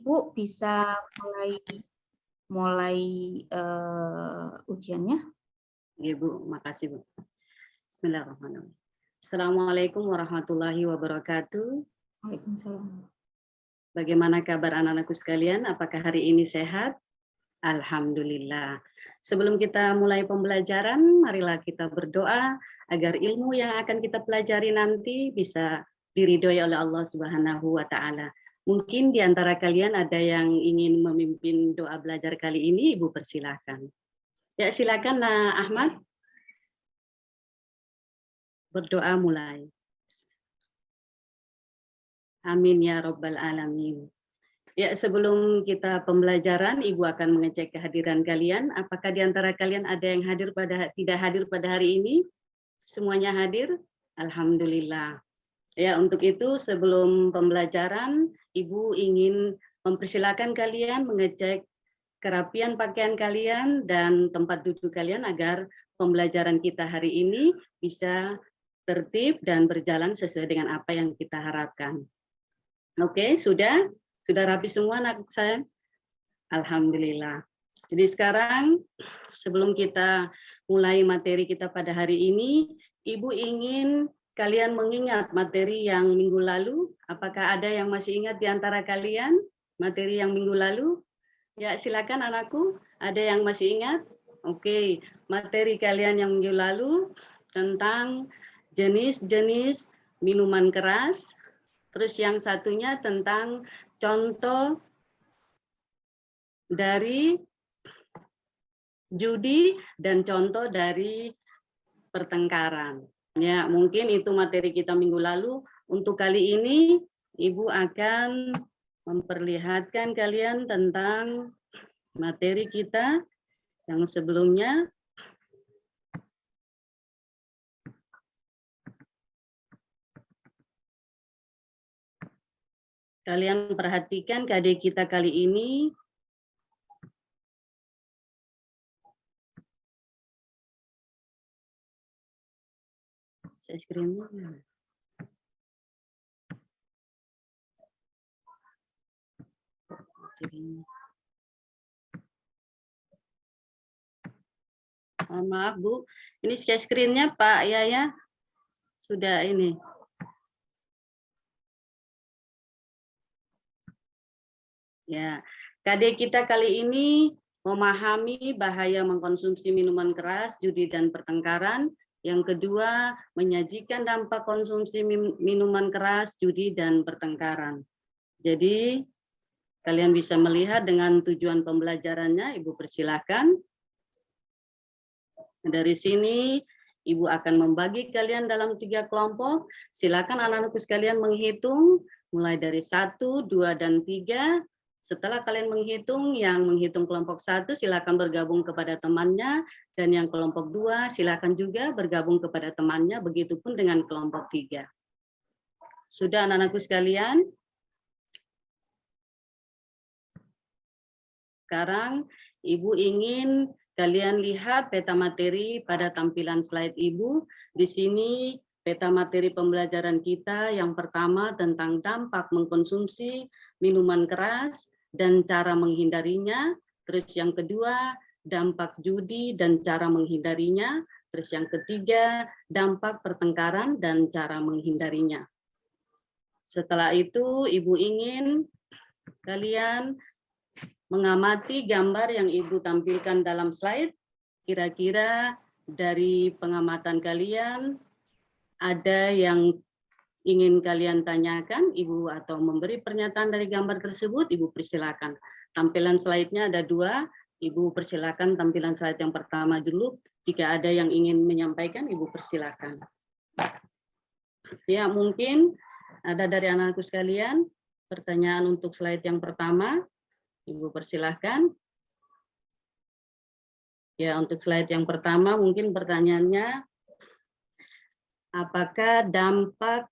Bu bisa mulai ujiannya. Iya Bu, makasih Bu. Bismillahirrahmanirrahim. Assalamualaikum warahmatullahi wabarakatuh. Waalaikumsalam. Bagaimana kabar anak-anakku sekalian? Apakah hari ini sehat? Alhamdulillah. Sebelum kita mulai pembelajaran, marilah kita berdoa agar ilmu yang akan kita pelajari nanti bisa diridhoi oleh Allah Subhanahu wa Ta'ala. Mungkin di antara kalian ada yang ingin memimpin doa belajar kali ini, Ibu persilahkan. Ya, silakan Nah Ahmad. Berdoa mulai. Amin ya Rabbal Alamin. Ya, sebelum kita pembelajaran, Ibu akan mengecek kehadiran kalian. Apakah di antara kalian ada yang tidak hadir pada hari ini? Semuanya hadir? Alhamdulillah. Ya, untuk itu sebelum pembelajaran, Ibu ingin mempersilahkan kalian mengecek kerapian pakaian kalian dan tempat duduk kalian agar pembelajaran kita hari ini bisa tertib dan berjalan sesuai dengan apa yang kita harapkan. Oke, sudah rapi semua anak saya? Alhamdulillah. Jadi sekarang sebelum kita mulai materi kita pada hari ini, Ibu ingin kalian mengingat materi yang minggu lalu. Apakah ada yang masih ingat di antara kalian materi yang minggu lalu? Ya, silakan anakku. Ada yang masih ingat? Oke, materi kalian yang minggu lalu tentang jenis-jenis minuman keras. Terus yang satunya tentang contoh dari judi dan contoh dari pertengkaran. Ya, mungkin itu materi kita minggu lalu. Untuk kali ini, Ibu akan memperlihatkan kalian tentang materi kita yang sebelumnya. Kalian perhatikan KD kita kali ini. Saya screen-nya. Maaf Bu, ini share screen-nya Pak Yaya sudah ini. Ya, KD kita kali ini memahami bahaya mengkonsumsi minuman keras, judi dan pertengkaran. Yang kedua, menyajikan dampak konsumsi minuman keras, judi dan pertengkaran. Jadi, kalian bisa melihat dengan tujuan pembelajarannya, Ibu persilahkan. Dari sini, Ibu akan membagi kalian dalam 3 kelompok. Silakan anak-anakku sekalian menghitung, mulai dari 1, 2, dan 3. Setelah kalian menghitung, yang menghitung kelompok 1 silakan bergabung kepada temannya, dan yang kelompok 2 silakan juga bergabung kepada temannya, begitupun dengan kelompok 3. Sudah anak-anakku sekalian? Sekarang Ibu ingin kalian lihat peta materi pada tampilan slide Ibu. Di sini peta materi pembelajaran kita yang pertama tentang dampak mengkonsumsi minuman keras dan cara menghindarinya. Terus yang kedua, dampak judi dan cara menghindarinya. Terus yang ketiga, dampak pertengkaran dan cara menghindarinya. Setelah itu, Ibu ingin kalian mengamati gambar yang Ibu tampilkan dalam slide. Kira-kira dari pengamatan kalian, ada yang ingin kalian tanyakan, Ibu, atau memberi pernyataan dari gambar tersebut, Ibu persilakan. Tampilan slide-nya ada 2, Ibu persilakan tampilan slide yang pertama dulu. Jika ada yang ingin menyampaikan, Ibu persilakan. Ya, mungkin ada dari anak-anakku sekalian, pertanyaan untuk slide yang pertama, Ibu persilahkan. Ya, untuk slide yang pertama mungkin pertanyaannya, apakah dampak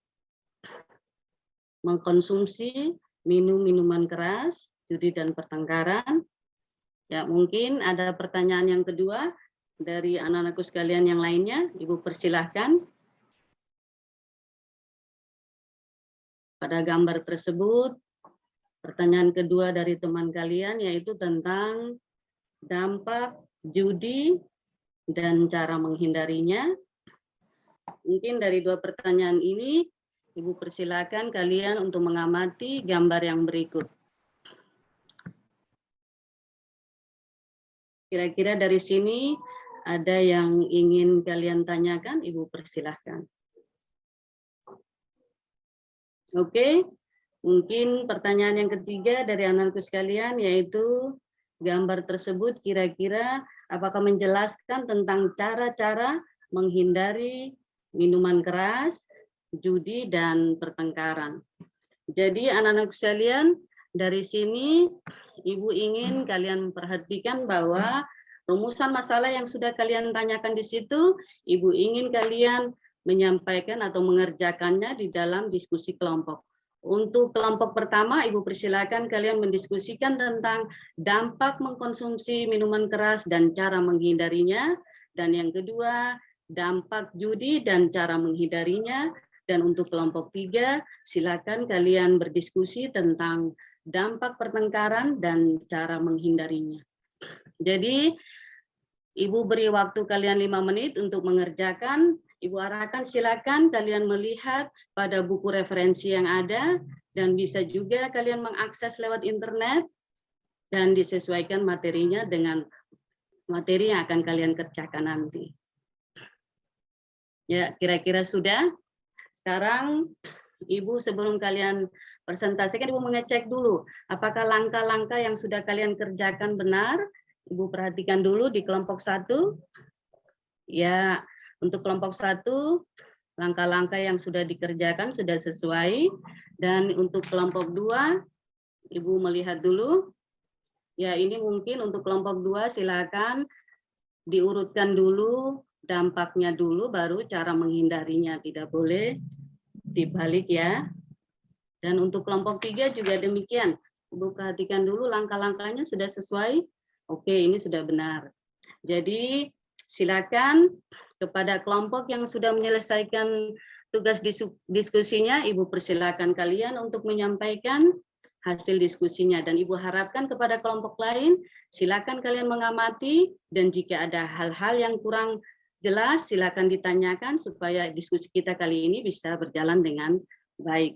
mengkonsumsi minuman keras, judi dan pertengkaran? Ya, mungkin ada pertanyaan yang kedua dari anak-anakku sekalian yang lainnya, Ibu persilahkan. Pada gambar tersebut, Pertanyaan kedua dari teman kalian yaitu tentang dampak judi dan cara menghindarinya. Mungkin dari dua pertanyaan ini, Ibu persilakan kalian untuk mengamati gambar yang berikut. Kira-kira dari sini ada yang ingin kalian tanyakan, Ibu persilahkan. Oke, mungkin pertanyaan yang ketiga dari anak-anakku sekalian yaitu gambar tersebut kira-kira apakah menjelaskan tentang cara-cara menghindari minuman keras, judi, dan pertengkaran. Jadi anak-anakku sekalian, dari sini Ibu ingin kalian perhatikan bahwa rumusan masalah yang sudah kalian tanyakan di situ, Ibu ingin kalian menyampaikan atau mengerjakannya di dalam diskusi kelompok. Untuk kelompok pertama, Ibu persilakan kalian mendiskusikan tentang dampak mengkonsumsi minuman keras dan cara menghindarinya. Dan yang kedua, dampak judi dan cara menghindarinya. Dan untuk kelompok 3, silakan kalian berdiskusi tentang dampak pertengkaran dan cara menghindarinya. Jadi, Ibu beri waktu kalian 5 menit untuk mengerjakan. Ibu arahkan silakan kalian melihat pada buku referensi yang ada dan bisa juga kalian mengakses lewat internet dan disesuaikan materinya dengan materi yang akan kalian kerjakan nanti. Ya, kira-kira sudah. Sekarang Ibu sebelum kalian presentasikan, Ibu mengecek dulu apakah langkah-langkah yang sudah kalian kerjakan benar. Ibu perhatikan dulu di kelompok 1. Ya, untuk kelompok 1, langkah-langkah yang sudah dikerjakan sudah sesuai. Dan untuk kelompok 2, Ibu melihat dulu. Ya, ini mungkin untuk kelompok 2 silakan diurutkan dulu, dampaknya dulu, baru cara menghindarinya. Tidak boleh dibalik ya. Dan untuk kelompok 3 juga demikian. Ibu perhatikan dulu langkah-langkahnya sudah sesuai. Oke, ini sudah benar. Jadi silakan kepada kelompok yang sudah menyelesaikan tugas diskusinya, Ibu persilakan kalian untuk menyampaikan hasil diskusinya. Dan Ibu harapkan kepada kelompok lain, silakan kalian mengamati dan jika ada hal-hal yang kurang jelas, silakan ditanyakan supaya diskusi kita kali ini bisa berjalan dengan baik.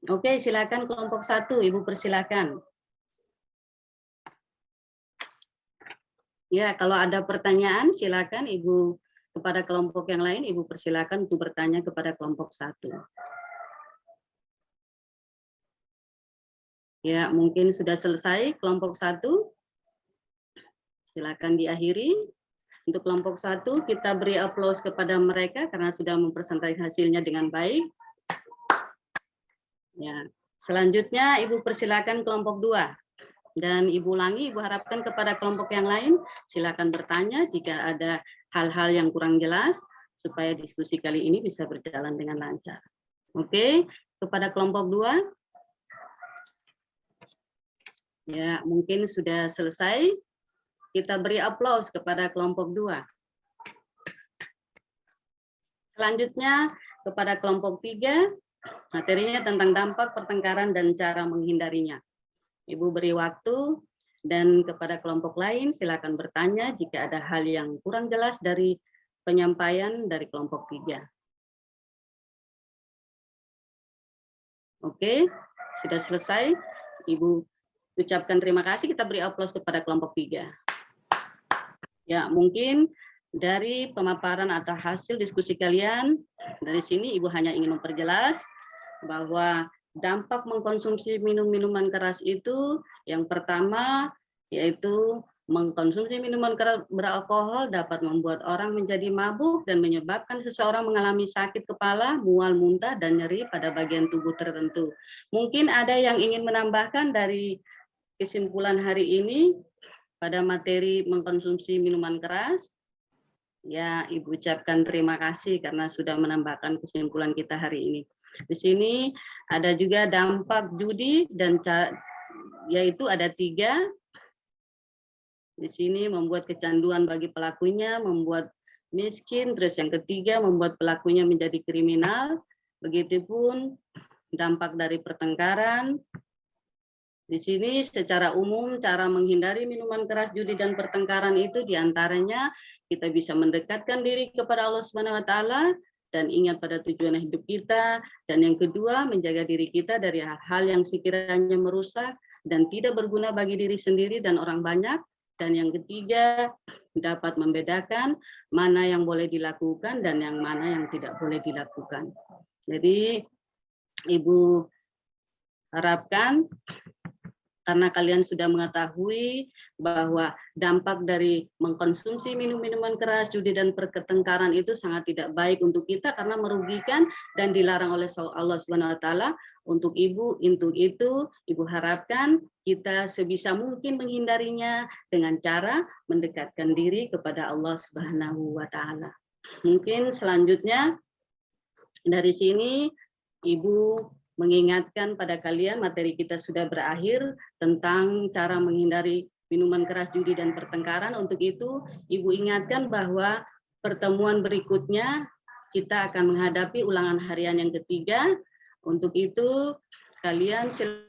Oke, silakan kelompok 1, Ibu persilakan. Ya, kalau ada pertanyaan, silakan Ibu kepada kelompok yang lain, Ibu persilakan untuk bertanya kepada kelompok 1. Ya, mungkin sudah selesai kelompok 1. Silakan diakhiri. Untuk kelompok 1, kita beri aplaus kepada mereka karena sudah mempresentasikan hasilnya dengan baik. Ya, selanjutnya Ibu persilakan kelompok 2. Dan Ibu ulangi, Ibu harapkan kepada kelompok yang lain, silakan bertanya jika ada hal-hal yang kurang jelas, supaya diskusi kali ini bisa berjalan dengan lancar. Oke, kepada kelompok 2. Ya, mungkin sudah selesai. Kita beri aplaus kepada kelompok 2. Selanjutnya, kepada kelompok 3, materinya tentang dampak pertengkaran dan cara menghindarinya. Ibu beri waktu dan kepada kelompok lain silakan bertanya jika ada hal yang kurang jelas dari penyampaian dari kelompok 3. Oke, sudah selesai. Ibu ucapkan terima kasih, kita beri aplaus kepada kelompok 3. Ya, mungkin dari pemaparan atau hasil diskusi kalian, dari sini Ibu hanya ingin memperjelas bahwa dampak mengkonsumsi minuman keras itu yang pertama yaitu mengkonsumsi minuman keras beralkohol dapat membuat orang menjadi mabuk dan menyebabkan seseorang mengalami sakit kepala, mual, muntah, dan nyeri pada bagian tubuh tertentu. Mungkin ada yang ingin menambahkan dari kesimpulan hari ini pada materi mengkonsumsi minuman keras. Ya, Ibu ucapkan terima kasih karena sudah menambahkan kesimpulan kita hari ini. Di sini ada juga dampak judi dan yaitu ada 3. Di sini membuat kecanduan bagi pelakunya, membuat miskin, terus yang ketiga membuat pelakunya menjadi kriminal. Begitupun dampak dari pertengkaran, Di sini secara umum cara menghindari minuman keras, judi dan pertengkaran itu diantaranya kita bisa mendekatkan diri kepada Allah Subhanahu wa taala dan ingat pada tujuan hidup kita, dan yang kedua menjaga diri kita dari hal-hal yang sekiranya merusak dan tidak berguna bagi diri sendiri dan orang banyak, dan yang ketiga dapat membedakan mana yang boleh dilakukan dan yang mana yang tidak boleh dilakukan. Jadi Ibu harapkan karena kalian sudah mengetahui bahwa dampak dari mengkonsumsi minuman keras, judi dan pertengkaran itu sangat tidak baik untuk kita karena merugikan dan dilarang oleh Allah Subhanahu wa taala. Untuk itu Ibu harapkan kita sebisa mungkin menghindarinya dengan cara mendekatkan diri kepada Allah Subhanahu wa taala. Mungkin selanjutnya dari sini Ibu mengingatkan pada kalian, materi kita sudah berakhir tentang cara menghindari minuman keras, judi dan pertengkaran. Untuk itu Ibu ingatkan bahwa pertemuan berikutnya kita akan menghadapi ulangan harian yang ketiga. Untuk itu kalian silakan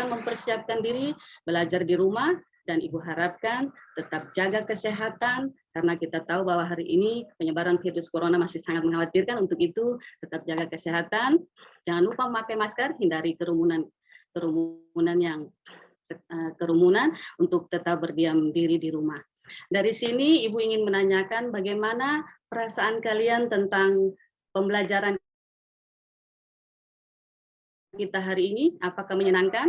mempersiapkan diri belajar di rumah, dan Ibu harapkan tetap jaga kesehatan karena kita tahu bahwa hari ini penyebaran virus corona masih sangat mengkhawatirkan. Untuk itu tetap jaga kesehatan, jangan lupa memakai masker, hindari kerumunan untuk tetap berdiam diri di rumah. Dari sini Ibu ingin menanyakan bagaimana perasaan kalian tentang pembelajaran kita hari ini, apakah menyenangkan?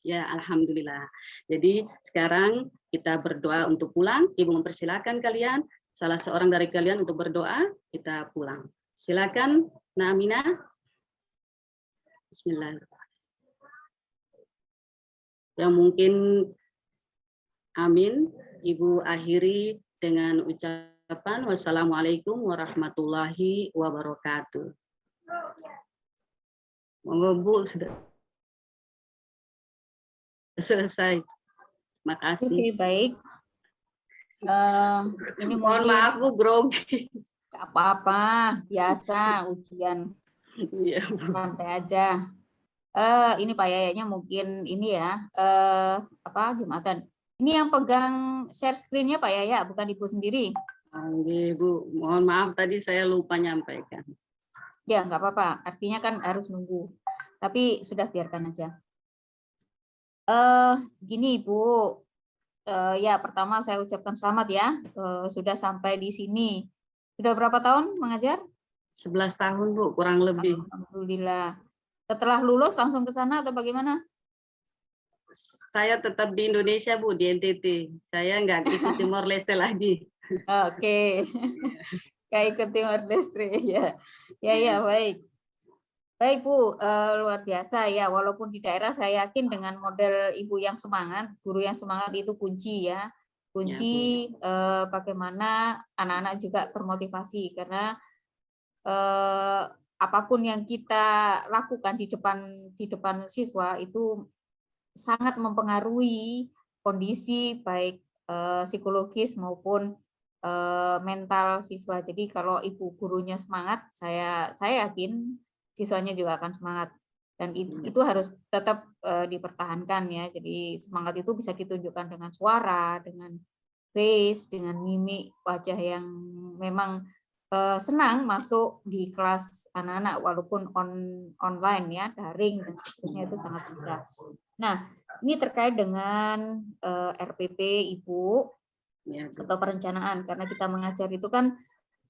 Ya, alhamdulillah. Jadi sekarang kita berdoa untuk pulang. Ibu mempersilakan kalian, salah seorang dari kalian untuk berdoa, kita pulang. Silakan, Naamina. Bismillahirrahmanirrahim. Yang mungkin amin, Ibu akhiri dengan ucapan wassalamualaikum warahmatullahi wabarakatuh. Monggo Bu, sudah selesai. Makasih. Oke, baik. Ini Mohon mungkin maaf Bu, grogi. apa-apa, biasa ujian, Iya, Bu. santai aja. Ini Pak Yayanya mungkin ini ya, Jumatan. Ini yang pegang share screen-nya Pak Yaya, bukan Ibu sendiri. Oke, Bu. Mohon maaf tadi saya lupa nyampaikan. Ya, nggak apa-apa. Artinya kan harus nunggu. Tapi sudah biarkan aja. Gini Ibu, ya pertama saya ucapkan selamat ya, sudah sampai di sini. Sudah berapa tahun mengajar? 11 tahun Bu, kurang lebih. Alhamdulillah. Setelah lulus langsung ke sana atau bagaimana? Saya tetap di Indonesia Bu, di NTT. Saya nggak ikut Timor Leste lagi. Oke. Nggak ikut Timor Leste ya. Ya baik. Baik Bu, luar biasa ya. Walaupun di daerah saya yakin dengan model Ibu yang semangat, guru yang semangat itu kunci ya. Kunci bagaimana anak-anak juga termotivasi karena apapun yang kita lakukan di depan siswa itu sangat mempengaruhi kondisi baik psikologis maupun mental siswa. Jadi kalau Ibu gurunya semangat, saya yakin siswanya juga akan semangat. Dan itu harus tetap dipertahankan ya. Jadi semangat itu bisa ditunjukkan dengan suara, dengan face, dengan mimik wajah yang memang senang masuk di kelas anak-anak walaupun online ya, daring dan seterusnya itu sangat bisa. Nah, ini terkait dengan RPP Ibu atau perencanaan, karena kita mengajar itu kan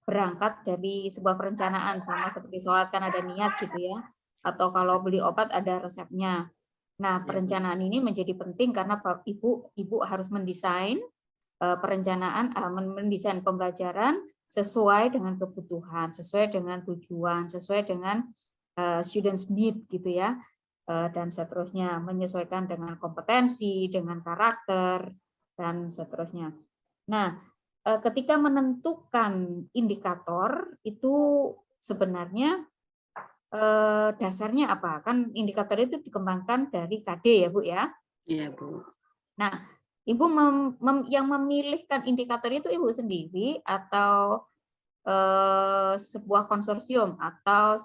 berangkat dari sebuah perencanaan, sama seperti sholat kan ada niat gitu ya, atau kalau beli obat ada resepnya. Nah, perencanaan ini menjadi penting karena Ibu harus mendesain perencanaan, mendesain pembelajaran sesuai dengan kebutuhan, sesuai dengan tujuan, sesuai dengan students need gitu ya, dan seterusnya, menyesuaikan dengan kompetensi, dengan karakter dan seterusnya. Nah, ketika menentukan indikator itu sebenarnya dasarnya apa? Kan indikator itu dikembangkan dari KD ya Bu ya? Iya Bu. Nah, Ibu yang memilihkan indikator itu Ibu sendiri atau sebuah konsorsium atau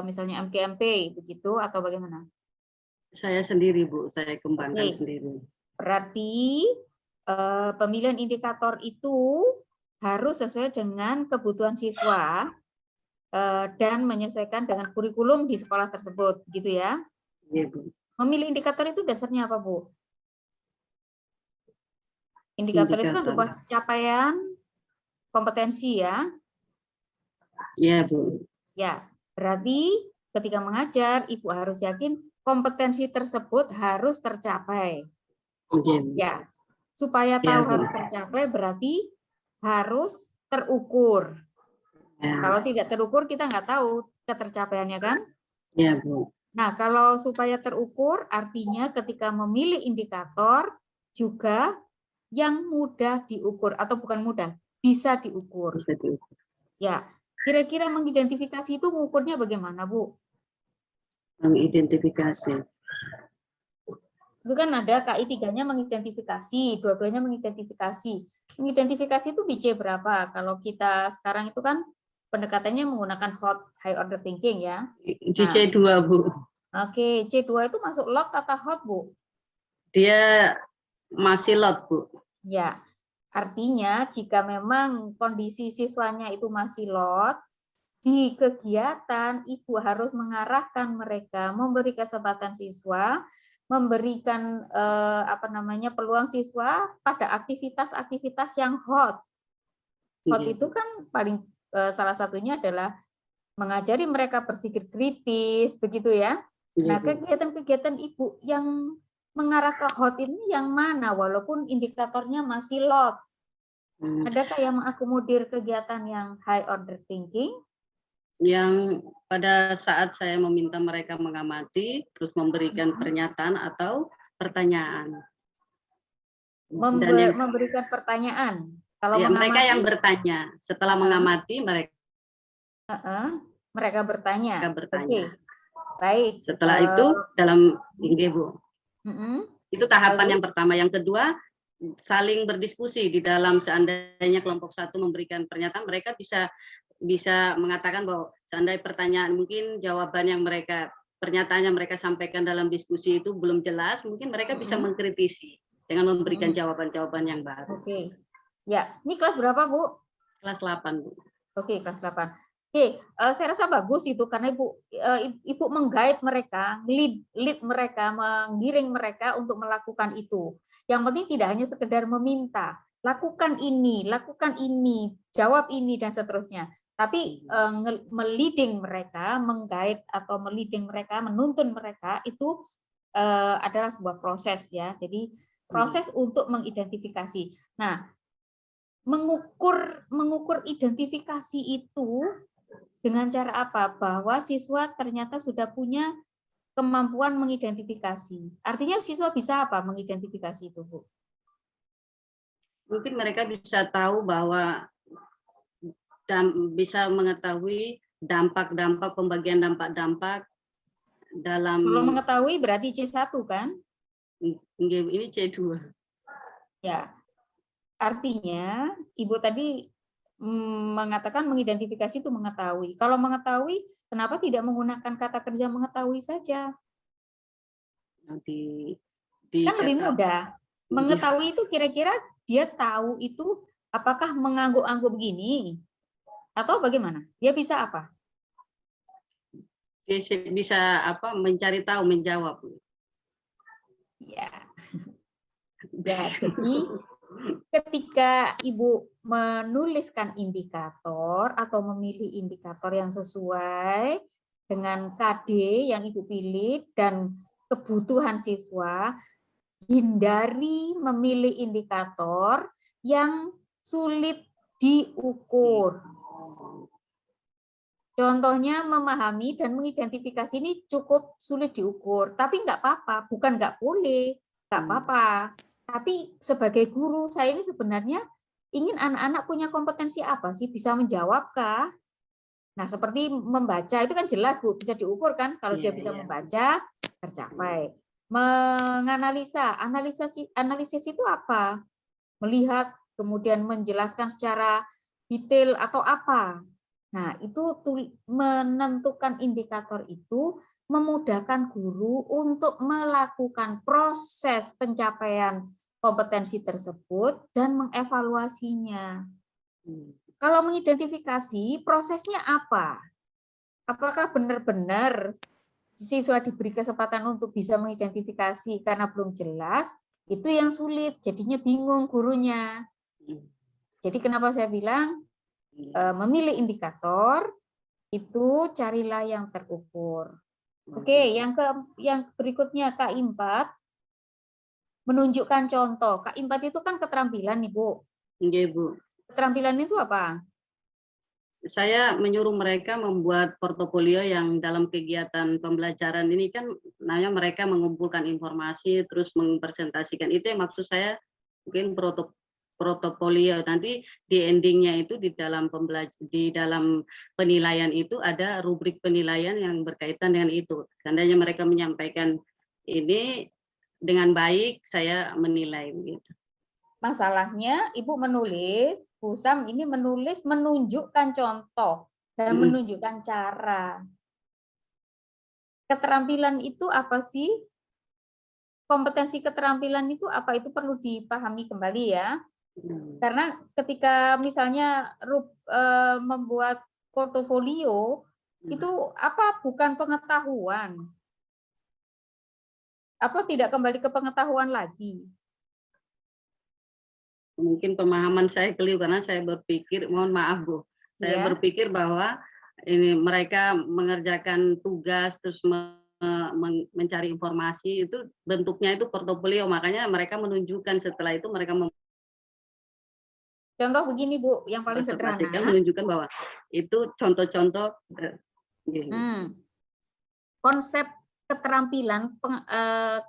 misalnya MGMP begitu atau bagaimana? Saya sendiri, Bu. Saya kembangkan Oke. sendiri. Berarti pemilihan indikator itu harus sesuai dengan kebutuhan siswa dan menyesuaikan dengan kurikulum di sekolah tersebut, gitu ya. Iya, Bu. Memilih indikator itu dasarnya apa, Bu? Indikator itu kan Indikator. sebuah capaian kompetensi ya. Iya, Bu. Ya, berarti ketika mengajar, Ibu harus yakin kompetensi tersebut harus tercapai. Iya, Bu. Ya, supaya Iya, tahu Bu. harus tercapai berarti harus terukur. Ya. Kalau tidak terukur kita nggak tahu ketercapaiannya kan? Iya, Bu. Nah, kalau supaya terukur artinya ketika memilih indikator juga yang mudah diukur atau bukan mudah, bisa diukur. Bisa diukur. Ya, kira-kira mengidentifikasi itu mengukurnya bagaimana, Bu? Mengidentifikasi. Itu kan ada KI 3-nya mengidentifikasi, dua-duanya mengidentifikasi. Mengidentifikasi itu di C berapa? Kalau kita sekarang itu kan pendekatannya menggunakan hot high order thinking ya. Di C2, Bu. Oke, C2 itu masuk lot atau hot, Bu? Dia masih lot, Bu. Ya, artinya jika memang kondisi siswanya itu masih lot, di kegiatan Ibu harus mengarahkan mereka, memberi kesempatan siswa, memberikan peluang siswa pada aktivitas-aktivitas yang hot. Hot Iya. itu kan paling salah satunya adalah mengajari mereka berpikir kritis, begitu ya. Iya, Nah, Bu. kegiatan-kegiatan Ibu yang mengarah ke hot ini yang mana walaupun indikatornya masih lot? Adakah yang mengakomodir kegiatan yang high order thinking? Yang pada saat saya meminta mereka mengamati, terus memberikan pernyataan atau pertanyaan. Dan yang Memberikan pertanyaan. Kalau ya, mereka mengamati, yang bertanya. Setelah mengamati, mereka bertanya. bertanya. Oke, baik. Setelah itu dalam ini, Bu. Itu tahapan Lalu? yang pertama. Yang kedua, saling berdiskusi di dalam seandainya kelompok satu memberikan pernyataan, mereka bisa mengatakan bahwa seandainya pertanyaan mungkin jawaban yang pernyataan yang mereka sampaikan dalam diskusi itu belum jelas, mungkin mereka bisa mengkritisi dengan memberikan jawaban-jawaban yang baru. Oke. Ya, ini kelas berapa, Bu? Kelas 8, Bu. Oke, kelas 8. Oke, saya rasa bagus itu karena Ibu meng-guide mereka, lead mereka, menggiring mereka untuk melakukan itu. Yang penting tidak hanya sekedar meminta, lakukan ini, jawab ini dan seterusnya. Tapi meliding mereka, meng-guide atau meliding mereka, menuntun mereka itu adalah sebuah proses ya. Jadi proses untuk mengidentifikasi. Nah, mengukur identifikasi itu dengan cara apa? Bahwa siswa ternyata sudah punya kemampuan mengidentifikasi. Artinya siswa bisa apa mengidentifikasi itu, Bu? Mungkin mereka bisa tahu bahwa bisa mengetahui dampak-dampak, pembagian dampak-dampak dalam. Kalau mengetahui berarti C1 kan? Ini C2. Ya, artinya Ibu tadi mengatakan mengidentifikasi itu mengetahui. Kalau mengetahui, kenapa tidak menggunakan kata kerja mengetahui saja? Kan lebih mudah. Mengetahui itu kira-kira dia tahu itu apakah mengangguk-angguk begini atau bagaimana? Dia bisa apa? Bisa mencari tahu, menjawab. Ya. Ya, jadi ketika Ibu menuliskan indikator atau memilih indikator yang sesuai dengan KD yang Ibu pilih dan kebutuhan siswa, hindari memilih indikator yang sulit diukur. Contohnya memahami dan mengidentifikasi ini cukup sulit diukur, tapi nggak apa-apa, bukan nggak boleh, nggak apa-apa. Tapi sebagai guru saya ini sebenarnya ingin anak-anak punya kompetensi apa sih? Bisa menjawabkah? Nah, seperti membaca itu kan jelas, Bu, bisa diukur kan? Kalau dia bisa membaca, tercapai. Menganalisa, analisis itu apa? Melihat, kemudian menjelaskan secara detail atau apa? Nah, itu menentukan indikator itu memudahkan guru untuk melakukan proses pencapaian kompetensi tersebut dan mengevaluasinya. Kalau mengidentifikasi, prosesnya apa? Apakah benar-benar siswa diberi kesempatan untuk bisa mengidentifikasi karena belum jelas? Itu yang sulit, jadinya bingung gurunya. Jadi kenapa saya bilang memilih indikator itu carilah yang terukur. Oke, yang berikutnya K4 menunjukkan contoh. K4 itu kan keterampilan nih, Bu. Iya, Bu. Keterampilan itu apa? Saya menyuruh mereka membuat portofolio yang dalam kegiatan pembelajaran ini kan namanya mereka mengumpulkan informasi terus mempresentasikan. Itu yang maksud saya mungkin portofolio. Nanti di endingnya itu di dalam penilaian itu ada rubrik penilaian yang berkaitan dengan itu. Seandainya mereka menyampaikan ini dengan baik, saya menilai gitu. Masalahnya Ibu menulis, Bu Sam ini menulis menunjukkan contoh dan menunjukkan cara. Keterampilan itu apa sih? Kompetensi keterampilan itu apa? Itu perlu dipahami kembali ya. Karena ketika misalnya membuat portofolio, itu apa? Bukan pengetahuan. Apa tidak kembali ke pengetahuan lagi? Mungkin pemahaman saya keliru karena saya berpikir, mohon maaf Bu, saya berpikir bahwa ini mereka mengerjakan tugas terus mencari informasi itu bentuknya itu portofolio, makanya mereka menunjukkan setelah itu mereka contoh begini Bu, yang paling sederhana menunjukkan bahwa itu contoh-contoh konsep keterampilan,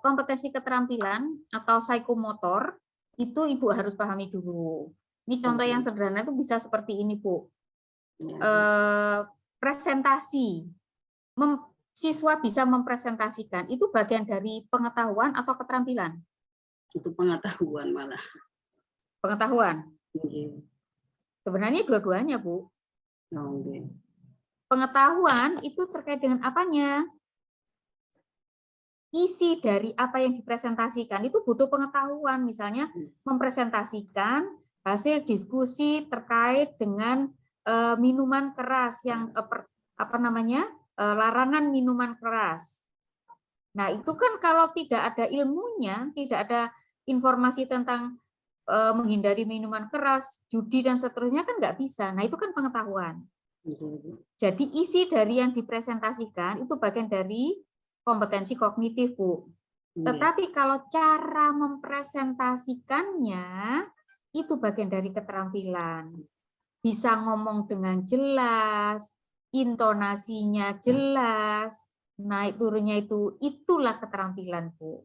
kompetensi keterampilan atau psikomotor itu Ibu harus pahami dulu. Ini contoh yang sederhana itu bisa seperti ini, Bu. Presentasi. Siswa bisa mempresentasikan, itu bagian dari pengetahuan atau keterampilan? Itu pengetahuan malah. Pengetahuan? Sebenarnya dua-duanya, Bu. Pengetahuan itu terkait dengan apanya? Isi dari apa yang dipresentasikan itu butuh pengetahuan, misalnya mempresentasikan hasil diskusi terkait dengan minuman keras yang larangan minuman keras. Nah, itu kan kalau tidak ada ilmunya, tidak ada informasi tentang menghindari minuman keras, judi dan seterusnya kan nggak bisa. Nah, itu kan pengetahuan. Jadi isi dari yang dipresentasikan itu bagian dari kompetensi kognitif, Bu. Tetapi kalau cara mempresentasikannya itu bagian dari keterampilan. Bisa ngomong dengan jelas, intonasinya jelas, naik turunnya itulah keterampilan, Bu.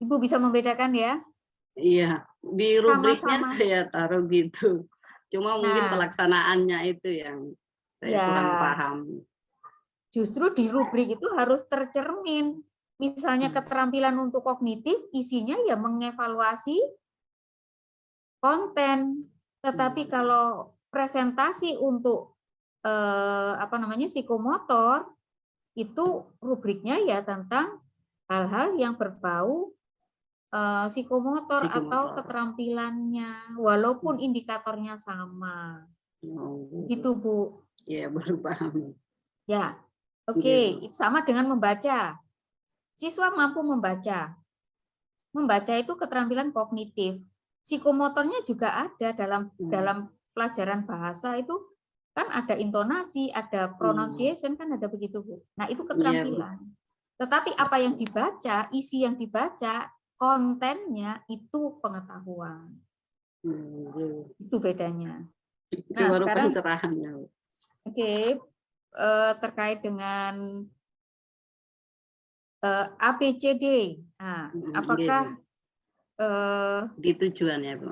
Ibu bisa membedakan ya? Iya, di rubriknya saya taruh gitu. Cuma mungkin pelaksanaannya itu yang saya kurang paham. Justru di rubrik itu harus tercermin. Misalnya keterampilan untuk kognitif, isinya ya mengevaluasi konten. Tetapi kalau presentasi untuk psikomotor, itu rubriknya ya tentang hal-hal yang berbau psikomotor atau keterampilannya, walaupun indikatornya sama. Gitu, Bu. Iya, baru paham. Ya. Oke, sama dengan membaca. Siswa mampu membaca. Membaca itu keterampilan kognitif. Psikomotornya juga ada dalam pelajaran bahasa itu kan ada intonasi, ada pronunciation, kan ada begitu, Bu. Nah, itu keterampilan. Tetapi apa yang dibaca, isi yang dibaca, kontennya itu pengetahuan. Itu bedanya. Nah, sekarang oke. Terkait dengan ABCD. Nah, apakah di tujuan ya, Bu?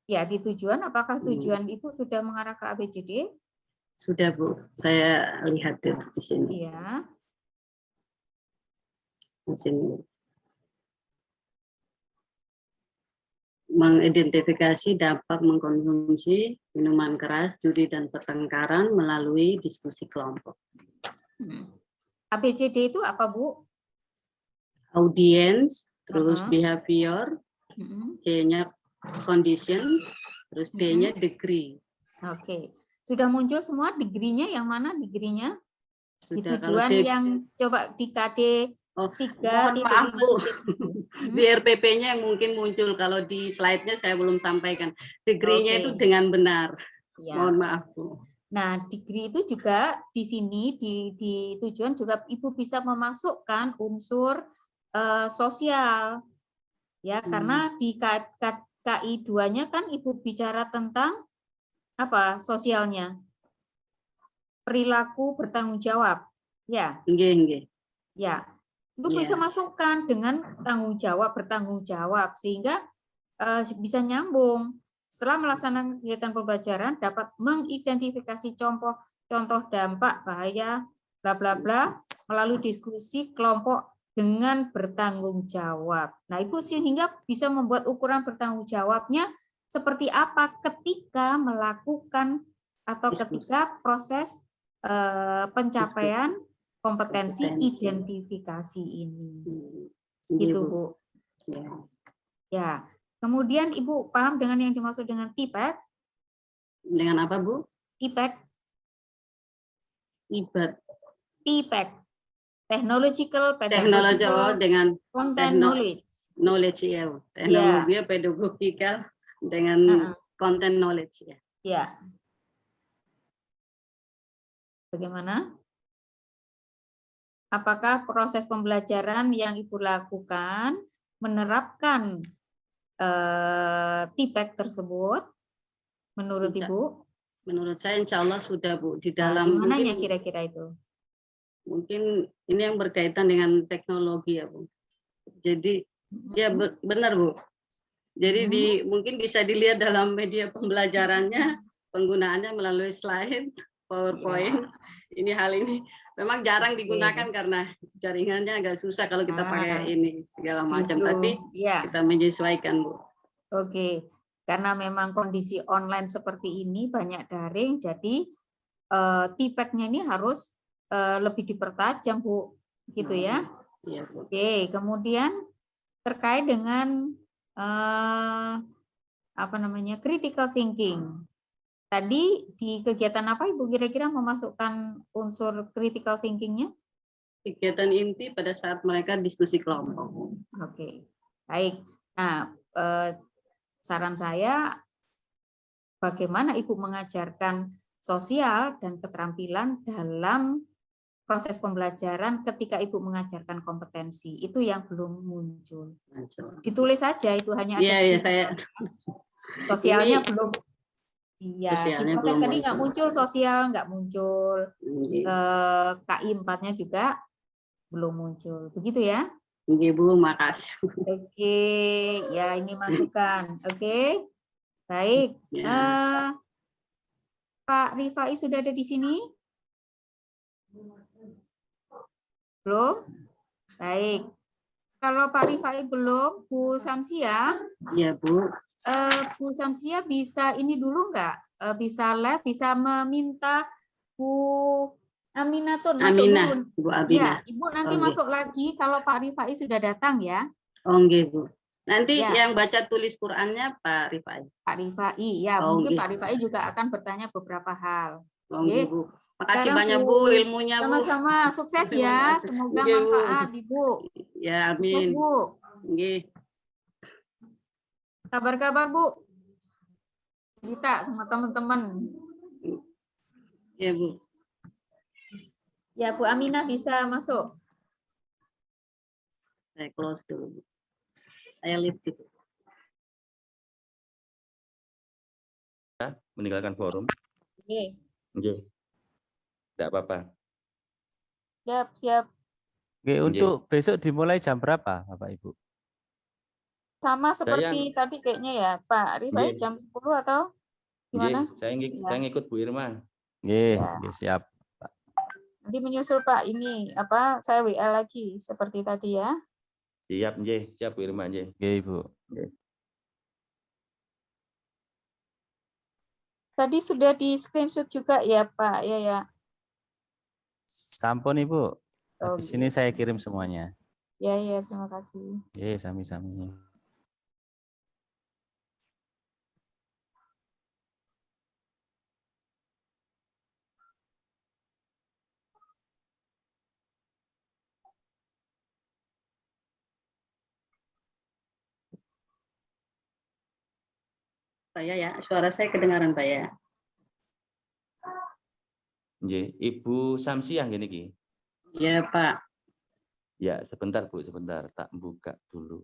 Ya, di tujuan, apakah tujuan itu sudah mengarah ke ABCD? Sudah, Bu. Saya lihat di sini. Iya. Di sini. Mengidentifikasi dampak mengkonsumsi minuman keras, judi dan pertengkaran melalui diskusi kelompok. ABCD itu apa, Bu? Audience, terus Uh-uh. behavior, C-nya condition, terus D-nya degree. Oke. Sudah muncul semua degree-nya, yang mana degree-nya? Di Sudah, kalau tujuan yang coba di KD 3 mohon maaf Bu, di Hmm? RPP-nya yang mungkin muncul, kalau di slide-nya saya belum sampaikan. Degree-nya Oke. itu dengan benar. Ya. Mohon maaf Bu. Nah, degree itu juga di sini di tujuan juga Ibu bisa memasukkan unsur sosial. Ya, karena di KI 2-nya kan Ibu bicara tentang apa? Sosialnya. Perilaku bertanggung jawab. Ya. Ya. Itu bisa masukkan dengan bertanggung jawab sehingga bisa nyambung. Setelah melaksanakan kegiatan pembelajaran dapat mengidentifikasi contoh dampak bahaya bla bla bla melalui diskusi kelompok dengan bertanggung jawab. Nah, Ibu sehingga bisa membuat ukuran bertanggung jawabnya seperti apa ketika melakukan atau ketika proses pencapaian kompetensi identifikasi ini. Gitu, Bu. Ya. Kemudian Ibu paham dengan yang dimaksud dengan TPEC? Dengan apa, Bu? TPEC. TPEC. Technological Teknologi, dengan content knowledge. Knowledge, ya. Teknologi pedagogikal dengan content knowledge, ya. Ya. Bagaimana? Apakah proses pembelajaran yang Ibu lakukan menerapkan TPEC tersebut menurut Ibu? Menurut saya insya Allah sudah, Bu. Di dalam di mananya kira-kira itu? Mungkin ini yang berkaitan dengan teknologi, ya, Bu. Jadi ya benar, Bu. Jadi mungkin bisa dilihat dalam media pembelajarannya, penggunaannya melalui slide, PowerPoint. Ini hal ini memang jarang digunakan karena jaringannya agak susah kalau kita pakai ini segala macam. Tapi kita menyesuaikan, Bu. Oke, karena memang kondisi online seperti ini banyak daring, jadi TPEC-nya ini harus lebih dipertajam, Bu, gitu ya. Iya, Bu. Oke, kemudian terkait dengan apa namanya critical thinking. Tadi di kegiatan apa Ibu kira-kira memasukkan unsur critical thinking-nya? Kegiatan inti pada saat mereka diskusi kelompok. Oke, baik. Nah, saran saya bagaimana Ibu mengajarkan sosial dan keterampilan dalam proses pembelajaran ketika Ibu mengajarkan kompetensi. Itu yang belum muncul. Ditulis saja, itu hanya ada di saya. Sosialnya belum. Iya, di proses tadi nggak muncul. Sosial nggak muncul. KI 4-nya juga belum muncul. Begitu ya? Bu, makasih. Oke, ya ini masukan. Oke, baik. Pak Rifai sudah ada di sini? Belum? Baik. Kalau Pak Rifai belum, Bu Samsia? Iya, Bu. Bu Samsia bisa ini dulu nggak? Bisa live, bisa meminta Bu Aminatun masuk dulu. Bu Aminah. Ya, Ibu nanti masuk lagi kalau Pak Rifai sudah datang ya. Oke, Bu. Nanti yang baca tulis Qur'annya Pak Rifai. Pak Rifai, ya mungkin Pak Rifai juga akan bertanya beberapa hal. Oke, Bu. Makasih banyak, Bu, ilmunya, Bu. Sama-sama, sukses ya. Semoga manfaat, Ibu. Ya, amin. Sukses, Bu. Kabar-kabar, Bu. Cerita sama teman-teman. Ya, Bu. Ya, Bu Aminah bisa masuk. Saya close dulu. Saya lift gitu. Meninggalkan forum. Oke. Tidak apa-apa. Siap. Oke, untuk besok dimulai jam berapa, Bapak Ibu? Sama seperti tadi kayaknya ya, Pak Rifai jam 10 atau gimana? Saya ngikut Bu Irma. Siap. Pak. Nanti menyusul Pak ini saya WA lagi seperti tadi ya. Siap, siap Bu Irma, Oke, Ibu. Tadi sudah di screenshot juga ya Pak, ya. Sampun Ibu. Habis ini saya kirim semuanya. Ya, ya, terima kasih. Sami-sami. Pak ya, suara saya kedengaran Pak ya. Nggih, Ibu Samsiah ngene iki. Iya Pak. Ya, sebentar Bu, sebentar tak buka dulu.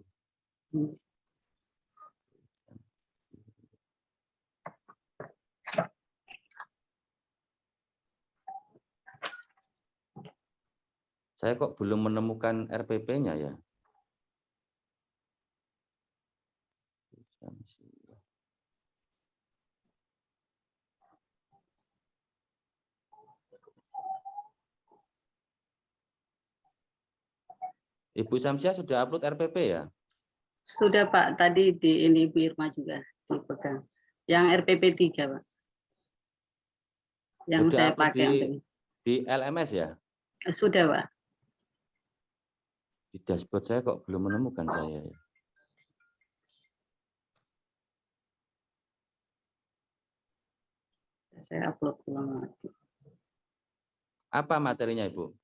Saya kok belum menemukan RPP-nya ya. Ibu Samsiah sudah upload RPP ya? Sudah Pak, tadi di ini Bu Irma juga dipegang. Yang RPP 3 Pak. Yang Sudah saya upload pakai di LMS ya? Sudah Pak. Di dashboard saya kok belum menemukan saya ya. Saya upload ulang lagi. Apa materinya Ibu?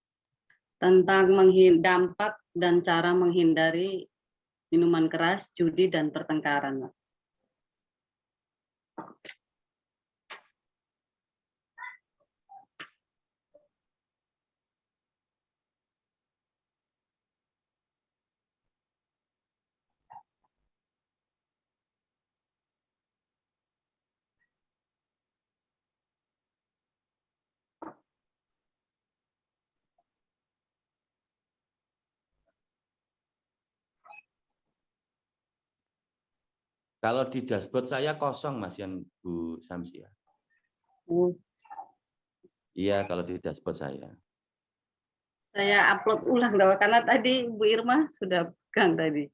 Tentang dampak dan cara menghindari minuman keras, judi, dan pertengkaran. Pak. Kalau di dashboard saya kosong Mas yang Bu Samsiah. Iya, kalau di dashboard saya. Saya upload ulang karena tadi Bu Irma sudah pegang tadi.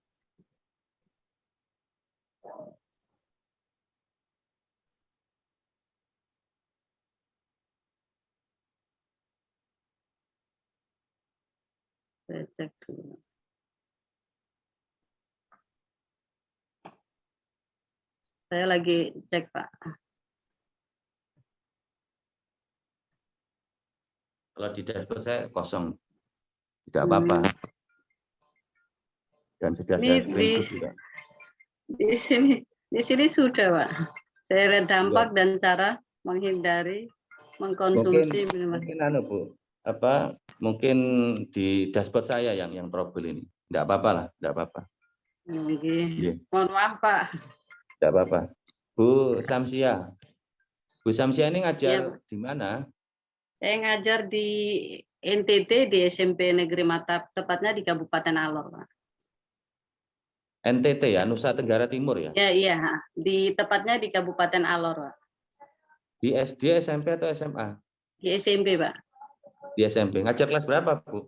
Saya cek dulu. Saya lagi cek Pak. Kalau di dashboard saya kosong. Tidak apa-apa. Dan sudah saya screenshot juga. Di sini sudah Pak. Saya lihat dampak dan cara menghindari mengkonsumsi minuman. Mungkin Bu, mungkin di dashboard saya yang trouble ini. Tidak apa-apa lah, tidak apa-apa. Mohon maaf Pak. Tidak apa-apa. Bu Samsiah. Bu Samsiah ini ngajar di mana? Saya ngajar di NTT di SMP Negeri Matap, tepatnya di Kabupaten Alor, Pak. NTT ya, Nusa Tenggara Timur ya? Iya, tepatnya di Kabupaten Alor, Pak. Di SD, SMP atau SMA? Di SMP, Pak. Di SMP. Ngajar kelas berapa, Bu?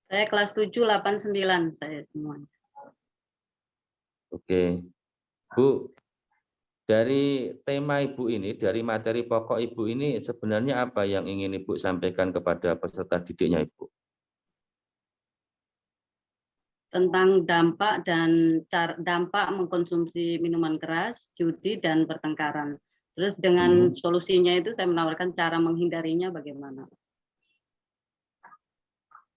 Saya kelas 7, 8, 9 saya semuanya. Oke. Bu, dari tema Ibu ini, dari materi pokok Ibu ini, sebenarnya apa yang ingin Ibu sampaikan kepada peserta didiknya Ibu? Tentang dampak dampak mengkonsumsi minuman keras, judi, dan pertengkaran. Terus dengan solusinya itu saya menawarkan cara menghindarinya bagaimana.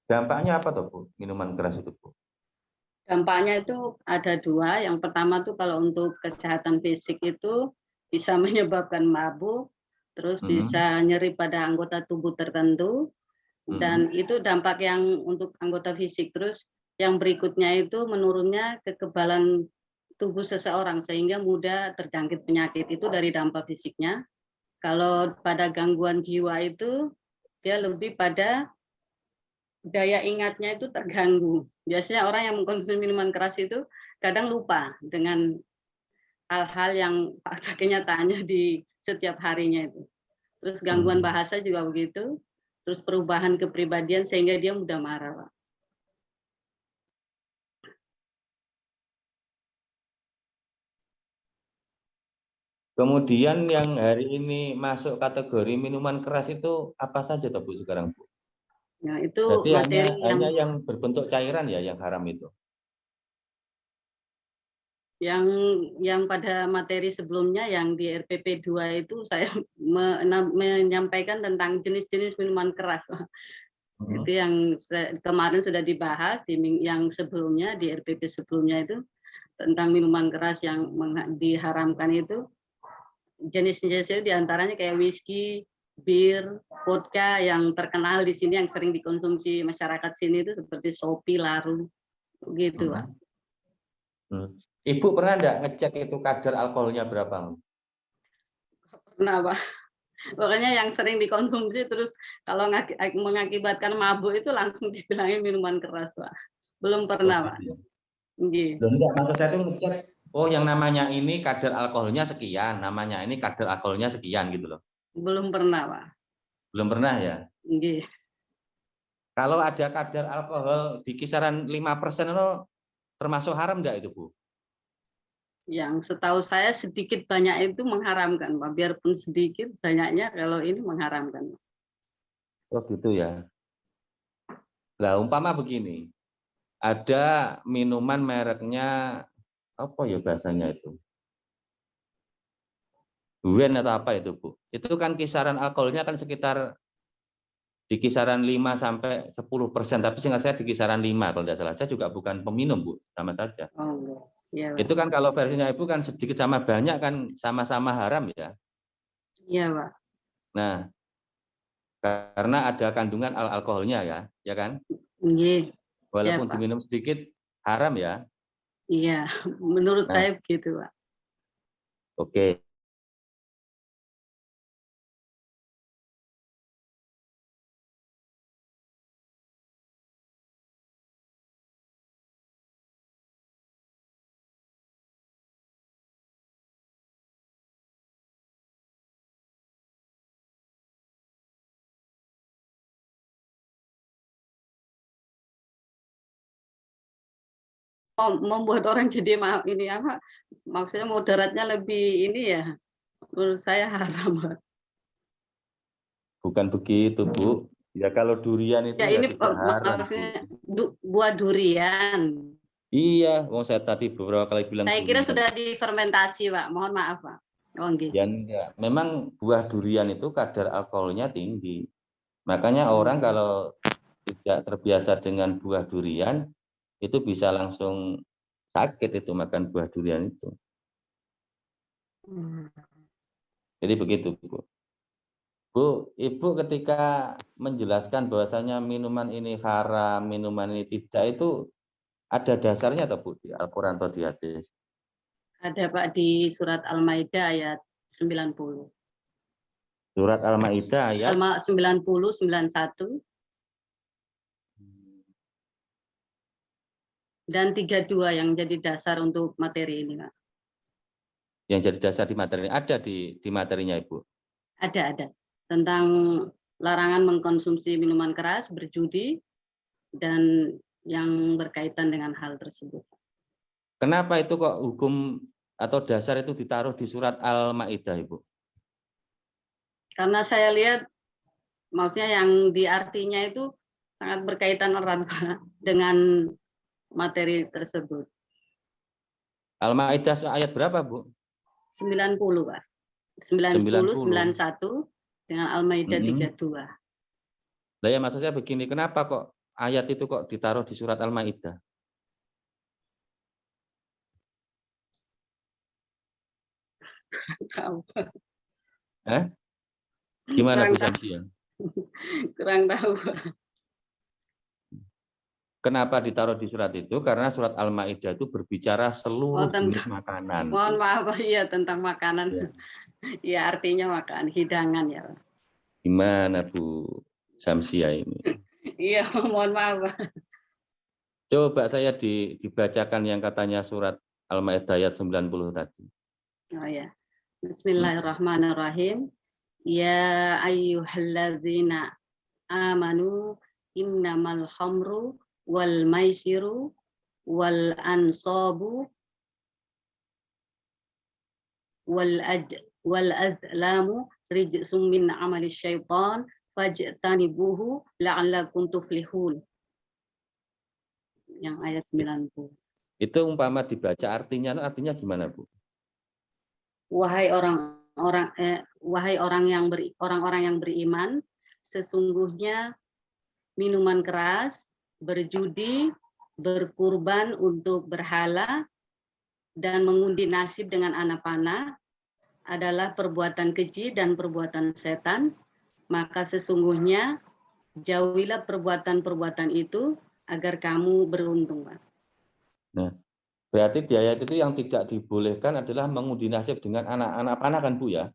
Dampaknya apa tuh Bu, minuman keras itu Bu? Dampaknya itu ada dua. Yang pertama tuh kalau untuk kesehatan fisik itu bisa menyebabkan mabuk, terus bisa nyeri pada anggota tubuh tertentu, dan itu dampak yang untuk anggota fisik. Terus yang berikutnya itu menurunnya kekebalan tubuh seseorang sehingga mudah terjangkit penyakit. Itu dari dampak fisiknya. Kalau pada gangguan jiwa itu dia lebih pada daya ingatnya itu terganggu. Biasanya orang yang mengkonsumsi minuman keras itu kadang lupa dengan hal-hal yang fakta kenyataannya di setiap harinya itu. Terus gangguan bahasa juga begitu. Terus perubahan kepribadian sehingga dia mudah marah, Pak. Kemudian yang hari ini masuk kategori minuman keras itu apa saja toh Bu sekarang Bu? Ya, itu Berarti materi hanya yang berbentuk cairan ya yang haram itu. yang pada materi sebelumnya yang di RPP 2 itu saya menyampaikan tentang jenis-jenis minuman keras. Itu yang kemarin sudah dibahas yang sebelumnya di RPP sebelumnya itu tentang minuman keras yang diharamkan itu jenis-jenisnya diantaranya kayak whisky, bir, vodka yang terkenal di sini yang sering dikonsumsi masyarakat sini itu seperti Sopi, Laru, gitu Pak. Ibu pernah enggak ngecek itu kadar alkoholnya berapa? Pernah Pak. Pokoknya yang sering dikonsumsi terus kalau mengakibatkan mabuk itu langsung dibilangin minuman keras Pak. Belum pernah Pak. Enggak, maksud saya itu ngecek, oh yang namanya ini kadar alkoholnya sekian, namanya ini kadar alkoholnya sekian gitu loh. Belum pernah Pak. Belum pernah ya? Nggih. Kalau ada kadar alkohol di kisaran 5% itu termasuk haram enggak itu Bu? Yang setahu saya sedikit banyak itu mengharamkan Pak. Biarpun sedikit banyaknya kalau ini mengharamkan. Oh gitu ya. Nah umpama begini, ada minuman mereknya apa ya bahasanya itu? Wen atau apa itu Bu? Itu kan kisaran alkoholnya kan sekitar di kisaran 5 sampai 10%, tapi seingat saya di kisaran 5 kalau tidak salah. Saya juga bukan peminum Bu, sama saja. Oh, iya, Pak. Itu kan kalau versinya Ibu kan sedikit sama banyak kan sama-sama haram ya. Iya Pak. Nah, karena ada kandungan alkoholnya ya kan? Iya. Walaupun Ya, Pak. diminum sedikit haram ya. Iya, menurut Nah, saya begitu Pak. oke. Membuat orang jadi ini apa? Maksudnya moderatnya lebih ini ya. Menurut saya haram. Bukan begitu Bu. Ya kalau durian itu Ya ya ini tidak haram Bu. maksudnya buah durian. Iya, saya tadi beberapa kali bilang Saya kira durian. sudah difermentasi Pak. Mohon maaf Pak. Oh, nggih. Ya enggak. Memang buah durian itu kadar alkoholnya tinggi. Makanya orang kalau tidak terbiasa dengan buah durian, itu bisa langsung sakit itu makan buah durian itu. Jadi begitu, Bu. Bu, Ibu ketika menjelaskan bahwasanya minuman ini haram, minuman ini tidak, itu ada dasarnya atau Bu di Al-Quran atau di hadis? Ada Pak di surat Al-Maidah ayat 90. Surat Al-Maidah ayat 90, 91 dan 32 yang jadi dasar untuk materi ini Pak. yang jadi dasar di materi ada di materinya Ibu. Ada tentang larangan mengkonsumsi minuman keras, berjudi dan yang berkaitan dengan hal tersebut. Kenapa itu kok hukum atau dasar itu ditaruh di surat Al-Maidah Ibu? Karena saya lihat maksudnya yang diartinya itu sangat berkaitan erat dengan materi tersebut. Al-Maidah ayat berapa Bu? 90 Pak. 90, 91 dengan Al-Maidah 32. Nah ya maksud saya begini, kenapa kok ayat itu kok ditaruh di surat Al-Maidah? Gimana Bu Samsia? Kurang tahu. Kenapa ditaruh di surat itu? Karena surat Al-Maidah itu berbicara seluruh jenis makanan. Mohon maaf iya tentang makanan. Ya. Ya artinya makan hidangan ya. Gimana Bu Samsia ini? Iya mohon maaf. Coba saya dibacakan yang katanya surat Al-Maidah ayat 90 tadi. Oh ya. Bismillahirrahmanirrahim. Ya ayyuhalladzina amanu innamal khamru wal maisiru wal ansabu wal azlamu rijsum min amali syaitan fajtanibuhu la'allakum tuflihun. Yang ayat 90. Itu umpama dibaca artinya gimana, Bu? Wahai orang yang beriman, sesungguhnya minuman keras, berjudi, berkurban untuk berhala, dan mengundi nasib dengan anak panah adalah perbuatan keji dan perbuatan setan. Maka sesungguhnya jauhilah perbuatan-perbuatan itu agar kamu beruntung, Pak. Nah, berarti di ayat itu yang tidak dibolehkan adalah mengundi nasib dengan anak-anak panah kan, Bu ya?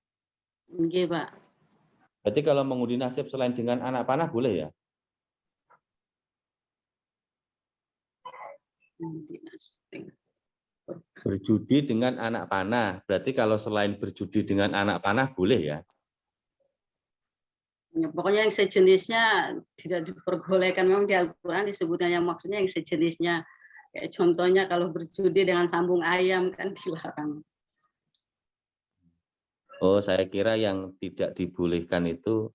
Oke, Pak. Berarti kalau mengundi nasib selain dengan anak panah boleh ya? Berjudi dengan anak panah. Berarti kalau selain berjudi dengan anak panah boleh ya? Ya, pokoknya yang sejenisnya tidak diperbolehkan. Memang di Al-Quran disebutnya yang maksudnya yang sejenisnya. Kayak contohnya kalau berjudi dengan sambung ayam kan dilarang. Oh, saya kira yang tidak dibolehkan itu,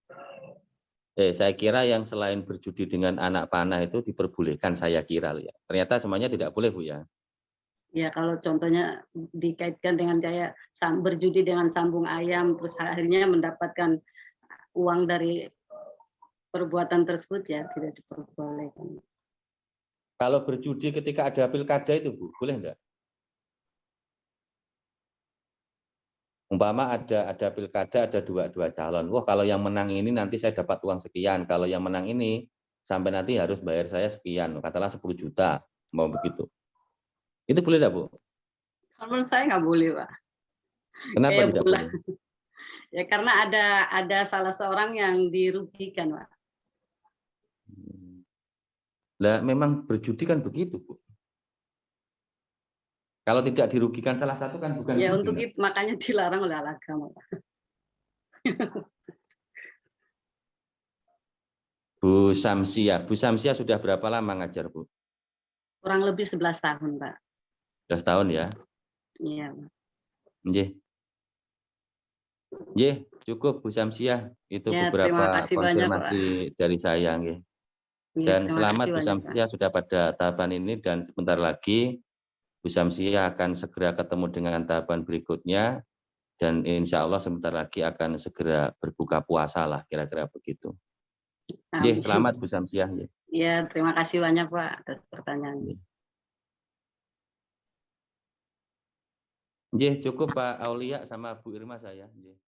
saya kira yang selain berjudi dengan anak panah itu diperbolehkan, saya kira ya. Ternyata semuanya tidak boleh, Bu ya? Ya, kalau contohnya dikaitkan dengan kayak berjudi dengan sambung ayam, terus akhirnya mendapatkan uang dari perbuatan tersebut, ya tidak diperbolehkan. Kalau berjudi ketika ada pilkada itu, Bu, boleh enggak? Umpama ada pilkada, ada dua calon. Wah, kalau yang menang ini nanti saya dapat uang sekian. Kalau yang menang ini sampai nanti harus bayar saya sekian. Katakanlah 10 juta, mau begitu. Itu boleh enggak, Bu? Kalau menurut saya nggak boleh, Pak. Kenapa Kayak tidak bulan. boleh? Ya karena ada salah seorang yang dirugikan, Pak. Lah, memang berjudi kan begitu, Bu. Kalau tidak dirugikan salah satu kan bukan Ya judi, untuk kan? itu makanya dilarang oleh agama, Pak. Bu Samsia sudah berapa lama ngajar, Bu? Kurang lebih 11 tahun, Pak. 11 tahun ya? Iya, Pak. Nggih. Nggih, cukup Bu Samsia. Itu Ya, terima beberapa kasih banyak, Pak. konfirmasi dari saya, nggih. Ya, Dan terima selamat kasih Bu banyak, Pak. Samsia sudah pada tahapan ini, dan sebentar lagi Bu Samsia akan segera ketemu dengan tahapan berikutnya, dan insya Allah sebentar lagi akan segera berbuka puasa lah, kira-kira begitu. Nggih, selamat Bu Samsia. Ya, terima kasih banyak, Pak, atas pertanyaannya. Nggih, cukup Pak Aulia sama Bu Irma saya. Nggih.